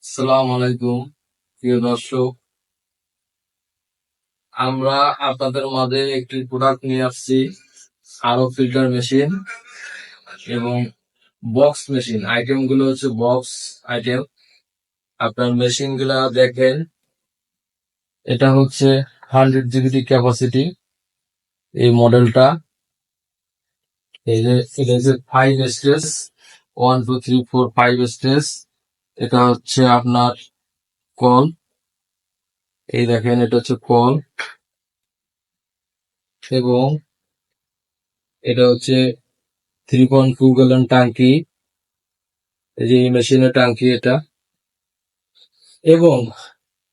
আসসালামু আলাইকুম প্রিয় দর্শক। আমরা আপনাদের মাঝে একটি প্রোডাক্ট নিয়ে আসছি, আরো ফিল্টার মেশিন এবং বক্স মেশিন। আইটেম গুলো হচ্ছে বক্স আইটেম। আপনার মেশিন গুলা দেখেন, এটা হচ্ছে 100 জিবি ক্যাপাসিটি এই মডেলটা। এই যে এটা হচ্ছে 5 স্টেজ, 1 2 3 4 5 স্টেজ। এটা হচ্ছে আপনার কল, এই দেখেন এটা হচ্ছে কল, এবং এটা হচ্ছে 3.2 গ্যালন টাঙ্কি। এই যে এই মেশিনের টাঙ্কি এটা। এবং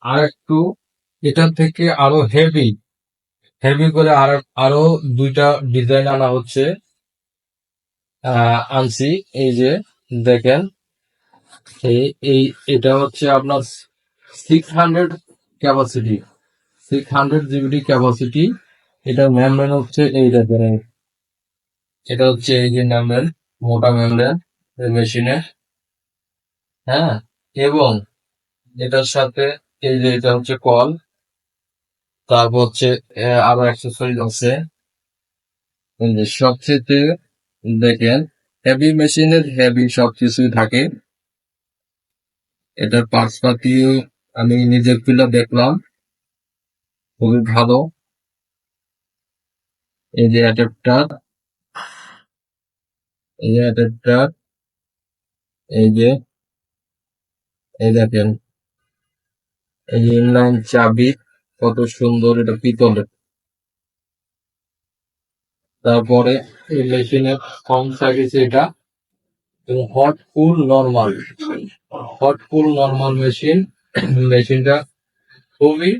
আর একটু এটার থেকে আরো হেভি হেভি করে আরো দুইটা ডিজাইন আনা হচ্ছে, আনছি। এই যে দেখেন, এই এই এটা হচ্ছে আপনার 600 ক্যাপাসিটি, 600 জিবি ক্যাপাসিটি। এটার মেমব্রেন হচ্ছে এই দেখেন, এটা হচ্ছে এই যে মেমব্রেন, মোটা মেমব্রেন মেশিনের। হ্যাঁ, এবং এটার সাথে এই যে এটা হচ্ছে কল, তারপর হচ্ছে আরো অ্যাক্সেসরিজ আছে। এই যে সবচেয়ে দেখেন, হেভি মেশিনের হেভি সবকিছুই থাকে। এটার পার্টস পাতিও আমি নিজের খুলে দেখলাম, খুবই ভালো। এই যে অ্যাডাপ্টার, এই যে অ্যাডাপ্টার, এই যে এই দেখেন, এই যে ইনলাইন চাবি, কত সুন্দর, এটা পিতলের। তারপরে এই মেশিনের কম থাকেছে এটা, এবং হট কুল নরমাল, হট কুল নরমাল মেশিন। মেশিনটা খুবই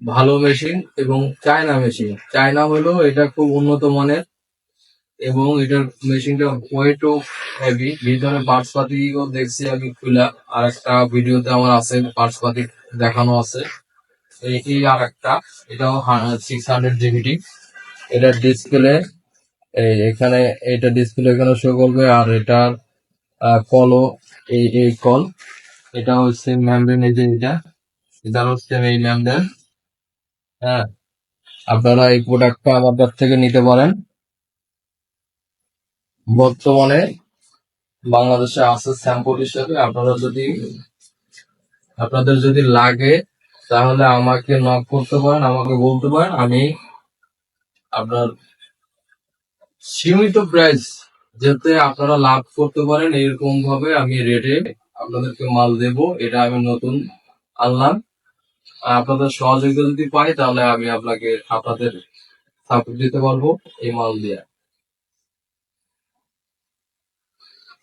ভালো মেশিন, এবং চায়না মেশিন। চায়না হলেও এটা খুব উন্নত মানের, এবং এটার মেশিনটা ওয়েটও হেভি। ভিতরে পার্টস পাতিও দেখছি আমি খুলা, আর একটা ভিডিওতে আমার আছে পার্টস পাতি দেখানো আছে। এই আর একটা, এটাও 600 জিবি। এটার ডিসপ্লে এখানে, এটা ডিসপ্লে এখানে শো করবে। আর এটার কলও এই কল, এটা হচ্ছে মেমব্রেন। এই যে এটা হচ্ছে এই মেমব্রেন। হ্যাঁ, আপনারা এই প্রোডাক্টটা আমার কাছ থেকে নিতে পারেন। বর্তমানে বাংলাদেশে আছে স্যাম্পল হিসেবে। আপনাদের যদি লাগে তাহলে আমাকে নক করতে পারেন, আমাকে বলতে পারেন। আমি আপনার সীমিত প্রাইস, যাতে আপনারা লাভ করতে পারেন, এরকম ভাবে আমি রেটে আপনাদেরকে মাল দেব। এটা আমি নতুন আনলাম। আর আপনাদের সহযোগিতা যদি পাই তাহলে আমি আপনাদের সাপোর্ট দিতে পারবো এই মাল দিয়ে।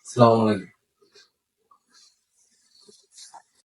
আসসালামু আলাইকুম।